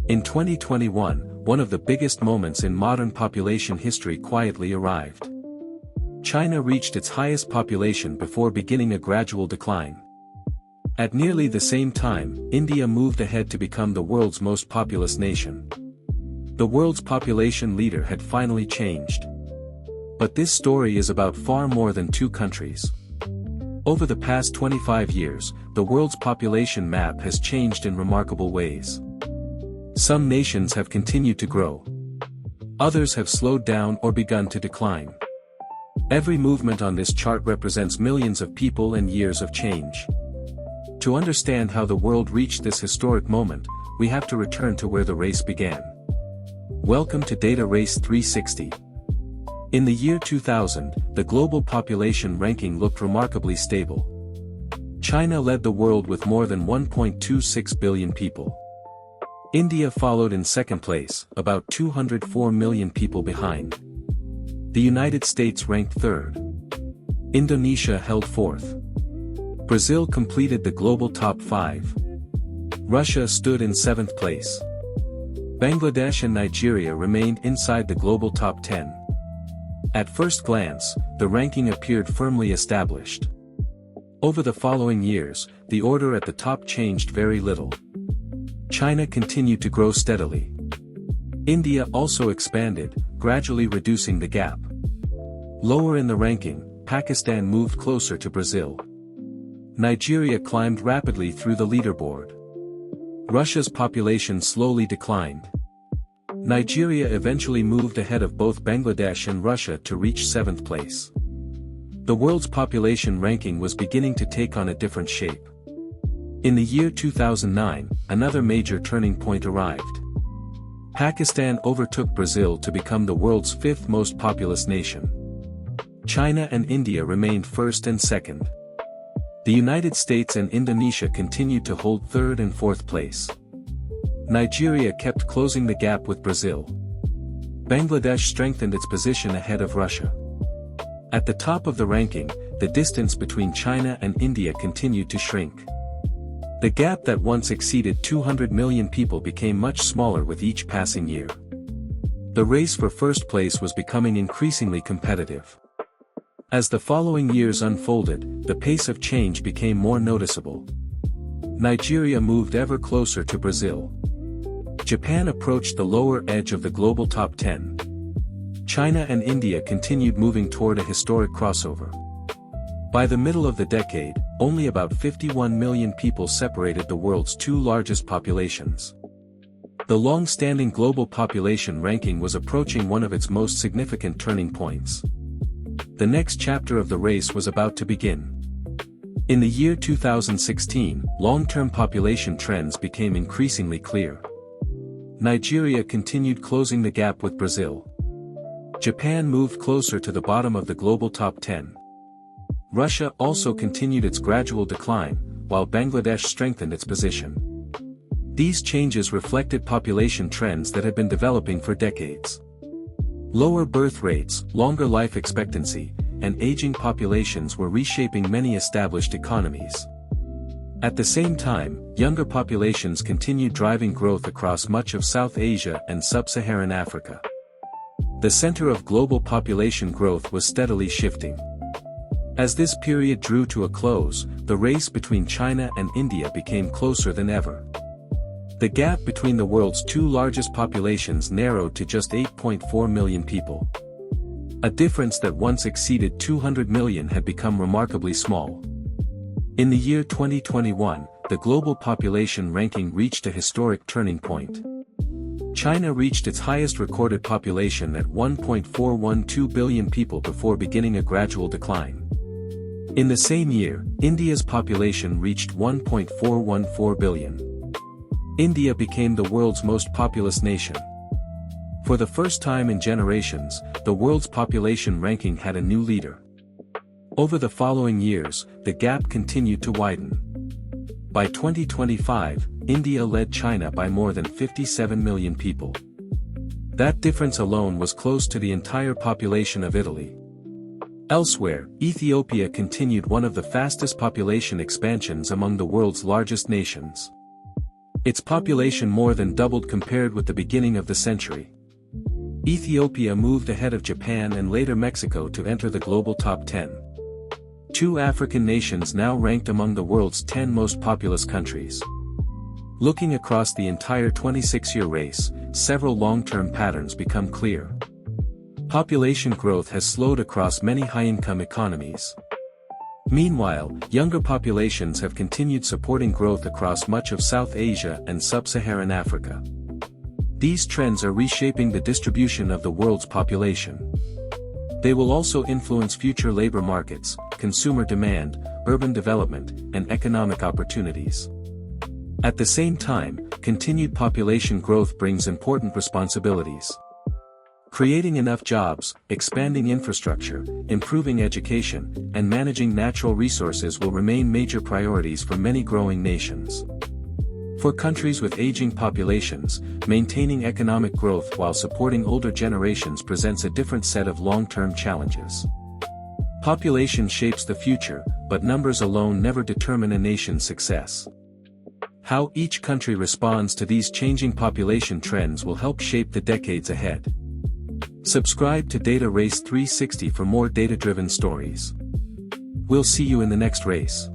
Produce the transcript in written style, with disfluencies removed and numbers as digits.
In 2021, one of the biggest moments in modern population history quietly arrived. China reached its highest population before beginning a gradual decline. At nearly the same time, India moved ahead to become the world's most populous nation. The world's population leader had finally changed. But this story is about far more than two countries. Over the past 25 years, the world's population map has changed in remarkable ways. Some nations have continued to grow. Others have slowed down or begun to decline. Every movement on this chart represents millions of people and years of change. To understand how the world reached this historic moment, we have to return to where the race began. Welcome to Data Race 360. In the year 2000, the global population ranking looked remarkably stable. China led the world with more than 1.26 billion people. India followed in second place, about 204 million people behind. The United States ranked third. Indonesia held fourth. Brazil completed the global top 5. Russia stood in 7th place. Bangladesh and Nigeria remained inside the global top 10. At first glance, the ranking appeared firmly established. Over the following years, the order at the top changed very little. China continued to grow steadily. India also expanded, gradually reducing the gap. Lower in the ranking, Pakistan moved closer to Brazil. Nigeria climbed rapidly through the leaderboard. Russia's population slowly declined. Nigeria eventually moved ahead of both Bangladesh and Russia to reach 7th place. The world's population ranking was beginning to take on a different shape. In the year 2009, another major turning point arrived. Pakistan overtook Brazil to become the world's 5th most populous nation. China and India remained first and second. The United States and Indonesia continued to hold 3rd and 4th place. Nigeria kept closing the gap with Brazil. Bangladesh strengthened its position ahead of Russia. At the top of the ranking, the distance between China and India continued to shrink. The gap that once exceeded 200 million people became much smaller with each passing year. The race for first place was becoming increasingly competitive. As the following years unfolded, the pace of change became more noticeable. Nigeria moved ever closer to Brazil. Japan approached the lower edge of the global top 10. China and India continued moving toward a historic crossover. By the middle of the decade, only about 51 million people separated the world's two largest populations. The long-standing global population ranking was approaching one of its most significant turning points. The next chapter of the race was about to begin. In the year 2016, long-term population trends became increasingly clear. Nigeria continued closing the gap with Brazil. Japan moved closer to the bottom of the global top 10. Russia also continued its gradual decline, while Bangladesh strengthened its position. These changes reflected population trends that had been developing for decades. Lower birth rates, longer life expectancy, and aging populations were reshaping many established economies. At the same time, younger populations continued driving growth across much of South Asia and Sub-Saharan Africa. The center of global population growth was steadily shifting. As this period drew to a close, the race between China and India became closer than ever. The gap between the world's two largest populations narrowed to just 8.4 million people. A difference that once exceeded 200 million had become remarkably small. In the year 2021, the global population ranking reached a historic turning point. China reached its highest recorded population at 1.412 billion people before beginning a gradual decline. In the same year, India's population reached 1.414 billion. India became the world's most populous nation. For the first time in generations, the world's population ranking had a new leader. Over the following years, the gap continued to widen. By 2025, India led China by more than 57 million people. That difference alone was close to the entire population of Italy. Elsewhere, Ethiopia continued one of the fastest population expansions among the world's largest nations. Its population more than doubled compared with the beginning of the century. Ethiopia moved ahead of Japan and later Mexico to enter the global top 10. Two African nations now ranked among the world's 10 most populous countries. Looking across the entire 26-year race, several long-term patterns become clear. Population growth has slowed across many high-income economies. Meanwhile, younger populations have continued supporting growth across much of South Asia and Sub-Saharan Africa. These trends are reshaping the distribution of the world's population. They will also influence future labor markets, consumer demand, urban development, and economic opportunities. At the same time, continued population growth brings important responsibilities. Creating enough jobs, expanding infrastructure, improving education, and managing natural resources will remain major priorities for many growing nations. For countries with aging populations, maintaining economic growth while supporting older generations presents a different set of long-term challenges. Population shapes the future, but numbers alone never determine a nation's success. How each country responds to these changing population trends will help shape the decades ahead. Subscribe to Data Race 360 for more data-driven stories. We'll see you in the next race.